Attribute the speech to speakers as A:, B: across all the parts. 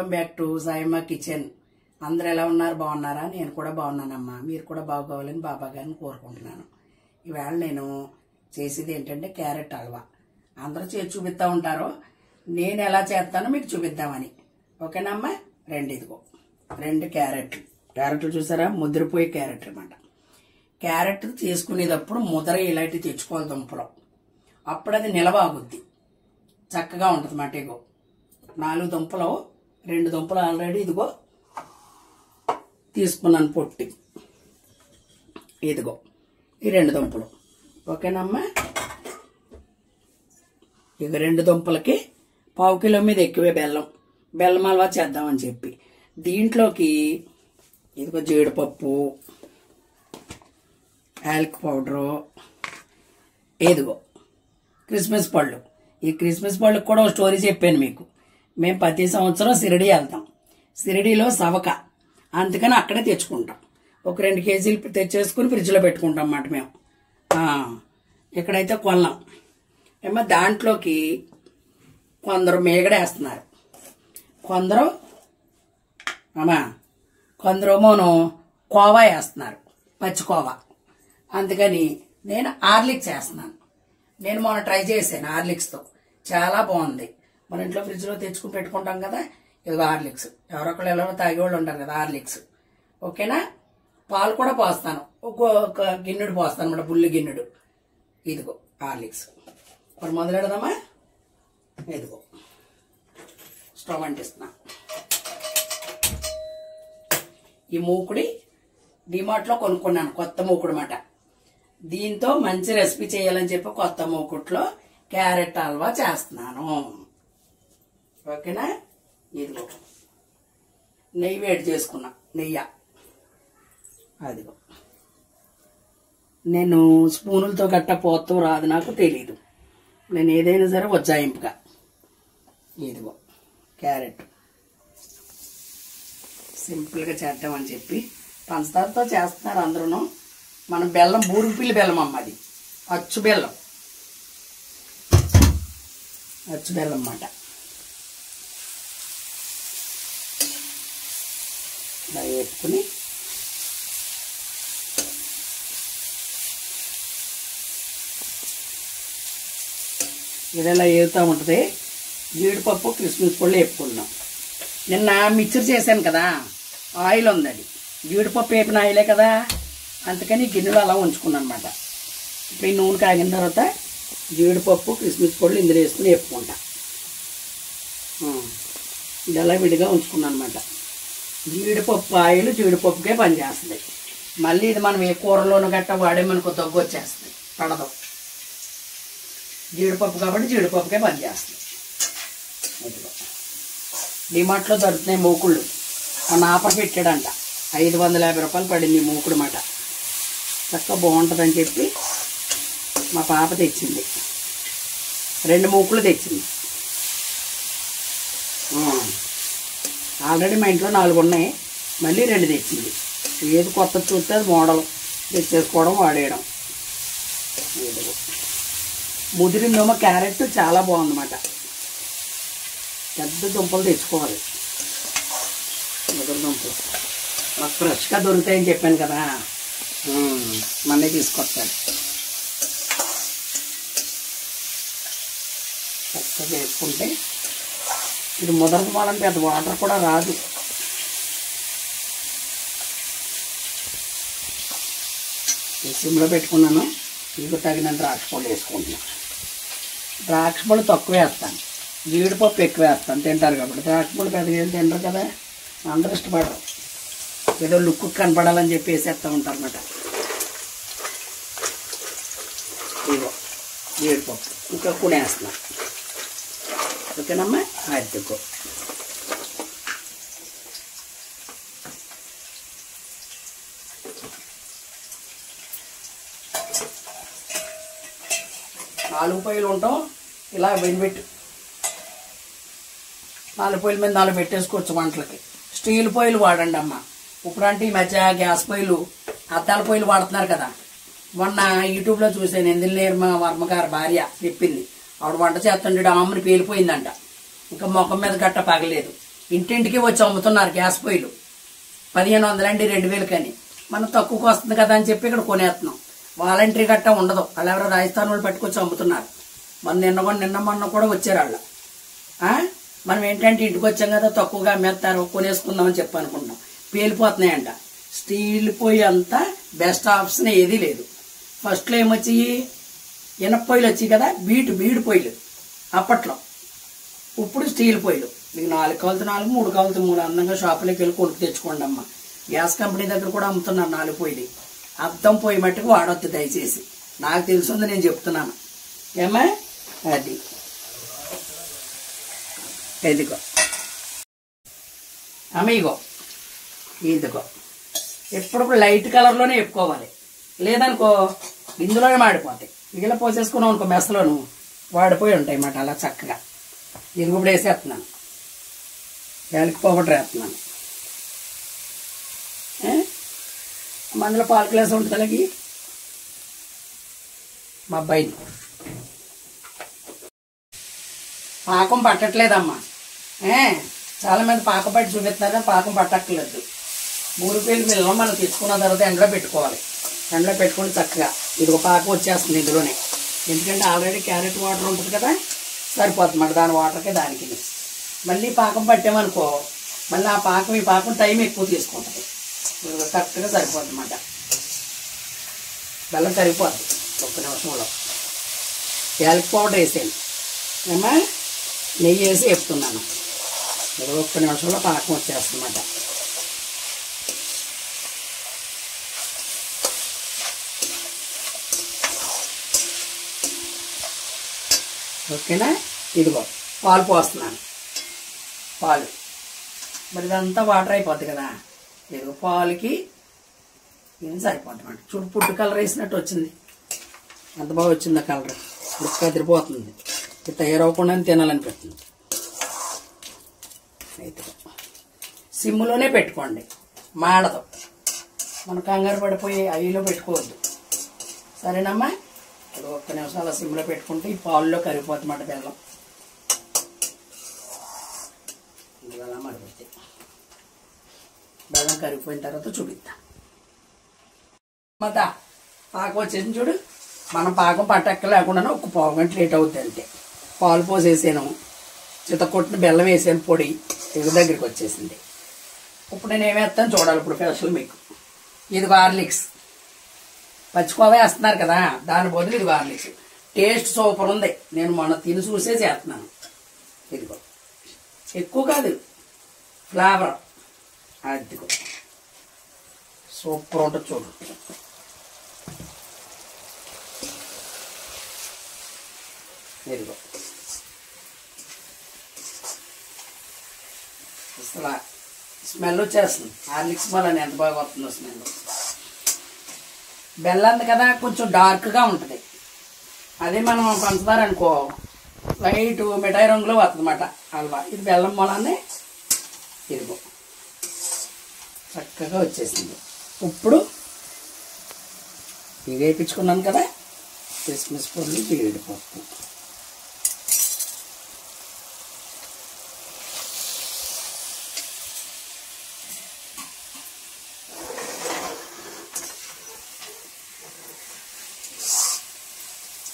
A: Welcome back to Sayamma kitchen. అందరు ఎలా ఉన్నారు? బాగున్నారా? నేను కూడా బాగున్నానమ్మా. మీరు కూడా బాగోవాలని బాబా గారిని కోరుకుంటున్నాను. ఈవేళ నేను చేసేది ఏంటంటే క్యారెట్ హల్వా. అందరూ చేసి చూపిస్తూ ఉంటారు, నేను ఎలా చేస్తానో మీకు చూపిద్దామని. ఓకేనమ్మా? ఇదిగో 2 క్యారెట్లు చూసారా? ముద్రపోయే క్యారెట్ అనమాట. క్యారెట్ చేసుకునేటప్పుడు ముద్ర ఇలాంటివి తెచ్చుకోవాలి దుంపలు, అప్పుడు అది నిలవాగుద్ది, చక్కగా ఉంటుంది అన్నమాట. ఇగో 4 దుంపలు, 2 దుంపలు ఆల్రెడీ ఇదిగో తీసుకున్నాను పొట్టి. ఇదిగో ఈ 2 దుంపలు. ఓకేనమ్మా? ఇక 2 దుంపలకి 1/2 కిలో మీద ఎక్కువే బెల్లం హల్వా చేద్దామని చెప్పి దీంట్లోకి ఇదిగో జీడిపప్పు, యాలక్ పౌడరు, ఇదిగో క్రిస్మస్ పళ్ళు. ఈ క్రిస్మస్ పళ్ళకి కూడా ఒక స్టోరీ చెప్పాను మీకు. మేము ప్రతి సంవత్సరం షిరిడి వెళ్తాం. షిరిడిలో సవక, అందుకని అక్కడే తెచ్చుకుంటాం. ఒక 2 కేజీలు తెచ్చేసుకుని ఫ్రిడ్జ్లో పెట్టుకుంటాం అన్నమాట మేము. ఇక్కడైతే కొన్నాం ఏమో. దాంట్లోకి కొందరు మేగడేస్తున్నారు, కొందరేమోను కోవా వేస్తున్నారు, పచ్చి కోవా. అందుకని నేను హార్లిక్స్ వేస్తున్నాను. నేను మొన్న ట్రై చేశాను హార్లిక్స్తో, చాలా బాగుంది. మన ఇంట్లో ఫ్రిడ్జ్లో తెచ్చుకుని పెట్టుకుంటాం కదా, ఇదిగో హార్లిక్స్. ఎవరొకళ్ళు ఎలా తాగేవాళ్ళు ఉంటారు కదా హార్లిక్స్. ఓకేనా? పాలు కూడా పోస్తాను, ఒక గిన్నెడు పోస్తాను అన్నమాట, బుల్లి గిన్నెడు. ఇదిగో హార్లిక్స్. మరి మొదలెడదామా? ఇదిగో స్టవ్ అంటిస్తున్నా. ఈ మూకుడి డిమార్ట్లో కొనుక్కున్నాను, కొత్త మూకుడు మాట. దీంతో మంచి రెసిపీ చేయాలని చెప్పి కొత్త మూకుట్లో క్యారెట్ హల్వా చేస్తున్నాను. ఓకేనా? ఇదిగో నెయ్యి వేడి చేసుకున్నా, నెయ్యి. అదిగో నేను స్పూనులతో గట్ట పోతూ రాదు, నాకు తెలీదు. నేను ఏదైనా సరే ఉజ్జాయింపుగా. ఇదిగో క్యారెట్ సింపుల్గా చేద్దామని చెప్పి పంచదారతో చేస్తున్నారు అందరూ. మన బెల్లం బూరుగుపిల్లి బెల్లం అమ్మది, అచ్చు బెల్లం అన్నమాట. ఇలా వేసుకుని ఇదిలా వేగుతూ ఉంటుంది. జీడిపప్పు కిస్మిస్ పళ్ళు వేపుకున్నాం. నిన్న మిక్చర్ చేశాను కదా, ఆయిల్ ఉంది, అది జీడిపప్పు వేపిన ఆయిలే కదా, అందుకని గిన్నెలో అలా ఉంచుకున్నాను అనమాట. ఇప్పుడు ఈ నూనె కాగిన తర్వాత జీడిపప్పు కిస్మిస్ పళ్ళు ఇందులో వేసుకుని వేపుకుంటా. ఇది అలా విడిగా ఉంచుకున్నాను అనమాట. జీడిపప్పు ఆయిల్ జీడిపప్పుకే పనిచేస్తుంది. మళ్ళీ ఇది మనం ఏ కూరలోనూ గట్ట వాడేమనుకో దగ్గు వచ్చేస్తుంది, పడదు. జీడిపప్పు కాబట్టి జీడిపప్పుకే పనిచేస్తుంది. ఇదిగో డిమార్ట్లో దొరుకుతున్నాయి మూకుళ్ళు. మన ఆఫర్ పెట్టాడంట, 550 రూపాయలు పడింది ఈ మూకుడు మాట. చక్కగా బాగుంటుందని చెప్పి మా పాప తెచ్చింది, 2 మూకులు తెచ్చింది. ఆల్రెడీ మా ఇంట్లో 4 ఉన్నాయి, మళ్ళీ 2 తెచ్చింది. ఏది కొత్త చూస్తే అది మోడల్ తెచ్చేసుకోవడం, వాడేయడం. ముదిరిందేమో క్యారెట్ చాలా బాగుందన్నమాట. పెద్ద దుంపలు తెచ్చుకోవాలి, ముదిరి దుంపలు మాకు ఫ్రెష్గా దొరుకుతాయని చెప్పాను కదా, మళ్ళీ తీసుకొస్తాను. చక్కగా వేసుకుంటే ఇది ముదరదు, వాళ్ళని పెద్ద వాటర్ కూడా రాదు. సిమ్లో పెట్టుకున్నాను. ఇదిగో తగినంత ద్రాక్ష పళ్ళు వేసుకుంటున్నాను. ద్రాక్ష పళ్ళు తక్కువ వేస్తాను, జీడిపప్పు ఎక్కువ వేస్తాను. తింటారు కాబట్టి. ద్రాక్ష పళ్ళు పెద్దగా ఏం తినరు కదా, అందరూ ఇష్టపడరు. ఏదో లుక్ కనపడాలని చెప్పి వేసేస్తూ ఉంటారు అన్నమాట. ఇదిగో జీడిపప్పు ఇంకా కొనేస్తున్నాను. ఓకేనమ్మా? అద్దెకో నాలుగు పొయ్యిలు ఉంటాం, ఇలా వెనిపెట్టు 4 పొయ్యిల మీద 4 పెట్టేసుకోవచ్చు వంటలకి. స్టీల్ పొయ్యిలు వాడండి అమ్మ. ఇప్పుడంటే ఈ మధ్య గ్యాస్ పొయ్యిలు, అద్దాల పొయ్యిలు వాడుతున్నారు కదా. మొన్న యూట్యూబ్లో చూశాను, ఎందులేరు మా వర్మగారు భార్య చెప్పింది. ఆవిడ వంట చేస్తుంటే ఆమెను పేలిపోయిందంట, ఇంకా ముఖం మీద గట్ట పగలేదు. ఇంటింటికి వచ్చి అమ్ముతున్నారు గ్యాస్ పొయ్యిలు. 1500 అండి, 2000 కానీ. మనం తక్కువకి వస్తుంది కదా అని చెప్పి ఇక్కడ కొనేస్తున్నాం. వాలంటరీ గట్టా ఉండదు. వాళ్ళు ఎవరో రాజస్థాన్ వాళ్ళు పట్టుకొచ్చి అమ్ముతున్నారు. నిన్న మొన్న కూడా వచ్చారు వాళ్ళు. మనం ఏంటంటే ఇంటికి వచ్చాం కదా, తక్కువగా అమ్మేస్తారు, కొనేసుకుందామని చెప్పి అనుకుంటాం. పేలిపోతున్నాయంట. స్టీల్ పొయ్యి అంతా బెస్ట్ ఆప్షన్ ఏదీ లేదు. ఫస్ట్లో ఏమొచ్చాయి, ఇనప పొయ్యిలు వచ్చాయి కదా, బీడు పొయ్యిలు అప్పట్లో. ఇప్పుడు స్టీల్ పొయ్యిలు. మీకు 4 కాలుతో 4, 3 కాలుతో 3 అందంగా షాపులోకి వెళ్ళి కొనుక్కు తెచ్చుకోండి అమ్మ. గ్యాస్ కంపెనీ దగ్గర కూడా అమ్ముతున్నారు 4 పొయ్యిలు. అద్దం పొయ్యి మట్టుకు వాడొద్దు దయచేసి. నాకు తెలుసుంది, నేను చెప్తున్నాను. ఏమా అది ఎదిగో అమ్మ, ఇదిగో ఎప్పుడు లైట్ కలర్లోనే చెప్పుకోవాలి. లేదనుకో ఇందులోనే మాడిపోతాయి. ఇలా పోసేసుకున్నావు అనుకో మెసలోను వాడిపోయి ఉంటాయి అన్నమాట. అలా చక్కగా ఇదిగో ఇప్పుడు వేసేస్తున్నాను. యాలకి పౌడర్ వేస్తున్నాను. మందులో పాలు గ్లాస్ ఉంటుంది అలాగే మా అబ్బాయిని. పాకం పట్టట్లేదమ్మా. చాలా మంది పాకం పట్టి చూపిస్తున్నారు కానీ పాకం పట్టక్కర్లేదు. 3 రూపాయలు మిల్లం మనం తెచ్చుకున్న తర్వాత ఎండలో పెట్టుకోవాలి. ఎండలో పెట్టుకుని చక్కగా ఇదిగో పాకం వచ్చేస్తుంది ఇందులోనే. ఎందుకంటే ఆల్రెడీ క్యారెట్ వాటర్ ఉంటుంది కదా, సరిపోతుంది మాట దాని వాటర్కి దానికి. మళ్ళీ పాకం పట్టామనుకో మళ్ళీ ఈ పాకం టైం ఎక్కువ తీసుకుంటుంది. కరెక్ట్గా సరిపోతుంది అన్నమాట. బెల్లం సరిపోద్ది 1 నిమిషంలో. యాలకి పౌడర్ వేసాను ఏమా, నెయ్యి వేసి వేపుతున్నాను. 1 నిమిషంలో పాకం వచ్చేస్తుందన్నమాట. ఓకేనా. ఇదిగో పాలు పోస్తున్నాను. పాలు మరి ఇదంతా వాటర్ అయిపోద్ది కదా. ఇదిగో పాలకి ఏం సరిపోద్ది అన్నమాట. చూడు పుట్టు కలర్ వేసినట్టు వచ్చింది. ఎంత బాగా వచ్చిందో కలర్. ఇప్పుడు కదిరిపోతుంది. తయారవకుండా తినాలనిపిస్తుంది. అయితే సిమ్లోనే పెట్టుకోండి, మాడదు. మన కంగారు పడిపోయి అయ్యిలో పెట్టుకోవద్దు. సరేనమ్మా. ఇప్పుడు 1 నిమిషం అలా సిమ్లో పెట్టుకుంటే ఈ పాలులో కరిగిపోతుందన్నమాట బెల్లం. అలా మరిపోతే బెల్లం కరిగిపోయిన తర్వాత చూపిద్దాం. మత పాకం వచ్చేసి చూడు. మనం పాకం పట్టక్క లేకుండా 1 పావు గంట లేట్ అవుతుంది అంతే. పాలు పోసేసాను, చితకొట్టిన బెల్లం వేసాను, పొడి దగ్గరికి వచ్చేసింది. ఇప్పుడు నేను ఏమేస్తాను చూడాలి. ఇప్పుడు స్పెషల్ మీకు ఇది హార్లిక్స్. పచ్చికోవా వేస్తున్నారు కదా, దాని బదులు ఇది హార్లిక్స్. టేస్ట్ సూపర్ ఉంది. నేను మొన్న తిని చూసే చేస్తున్నాను. ఇదిగో ఎక్కువ కాదు, ఫ్లేవర్ అదిగో సూపర్ ఉంటుంది చూడు. ఇదిగో అసలు స్మెల్ వచ్చేస్తుంది. హార్లిక్స్ స్మెల్ అని ఎంత బాగా వస్తుందో స్మెల్. బెల్లం కదా కొంచెం డార్క్గా ఉంటుంది. అదే మనం పంచదార అనుకో లైట్ మిఠాయి రంగులో వస్తుందన్నమాట హల్వా. ఇది బెల్లం మూలాన్ని ఇదిగో చక్కగా వచ్చేసింది. ఇప్పుడు ఇది వేయించుకున్నాను కదా, కిస్మిస్ పొడి, జీడిపప్పు,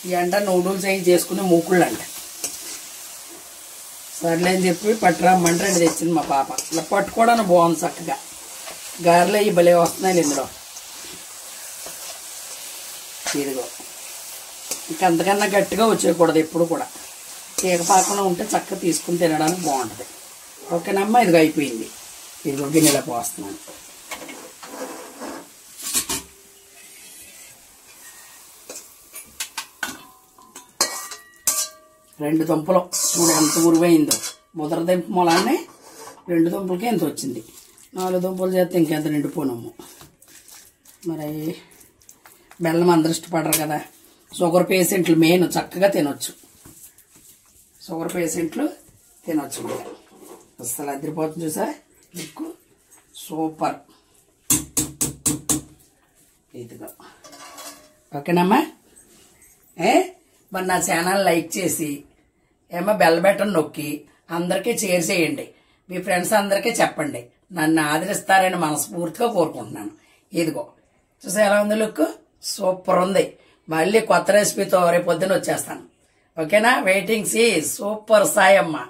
A: ఈ అంట నూడిల్స్ అవి చేసుకునే మూకుళ్ళు అంట. సర్లే అని చెప్పి పట్టురామ్మంటే 2 తెచ్చింది మా పాప. ఇలా పట్టుకోవడానికి బాగుంది చక్కగా. గారెలు అవి భలే వస్తున్నాయి ఇందులో. ఇదిగో ఇంకంతకన్నా గట్టిగా వచ్చేయకూడదు ఎప్పుడు కూడా. తీగ పాకంలో ఉంటే చక్కగా తీసుకుని తినడానికి బాగుంటుంది. ఓకేనమ్మా. ఇదిగో అయిపోయింది. ఇదిగో గిన్నెలో పోస్తున్నాను. రెండు దుంపలు చూడు ఎంత ఉరువైందో. ముదర దుంప మూలాన్ని 2 దుంపలకి ఎంత వచ్చింది. 4 దుంపలు చేస్తే ఇంకెంత నిండిపోనము. మరి బెల్లం అందరూ ఇష్టపడరు కదా. షుగర్ పేషెంట్లు మెయిన్ చక్కగా తినొచ్చు. షుగర్ పేషెంట్లు తినొచ్చు. అసలు అదిరిపోతుంది చూసా మీకు. సూపర్. ఇదిగో ఓకేనమ్మా. మరి నా ఛానల్ లైక్ చేసి బెల్ బటన్ నొక్కి అందరికీ షేర్ చేయండి. మీ ఫ్రెండ్స్ అందరికీ చెప్పండి. నన్ను ఆదరిస్తారని మనస్ఫూర్తిగా కోరుకుంటున్నాను. ఇదిగో చూసా ఎలా ఉంది లుక్, సూపర్ ఉంది. మళ్ళీ కొత్త రెసిపీతో రేపు పొద్దున వచ్చేస్తాను. ఓకేనా? Waiting see super Sayamma.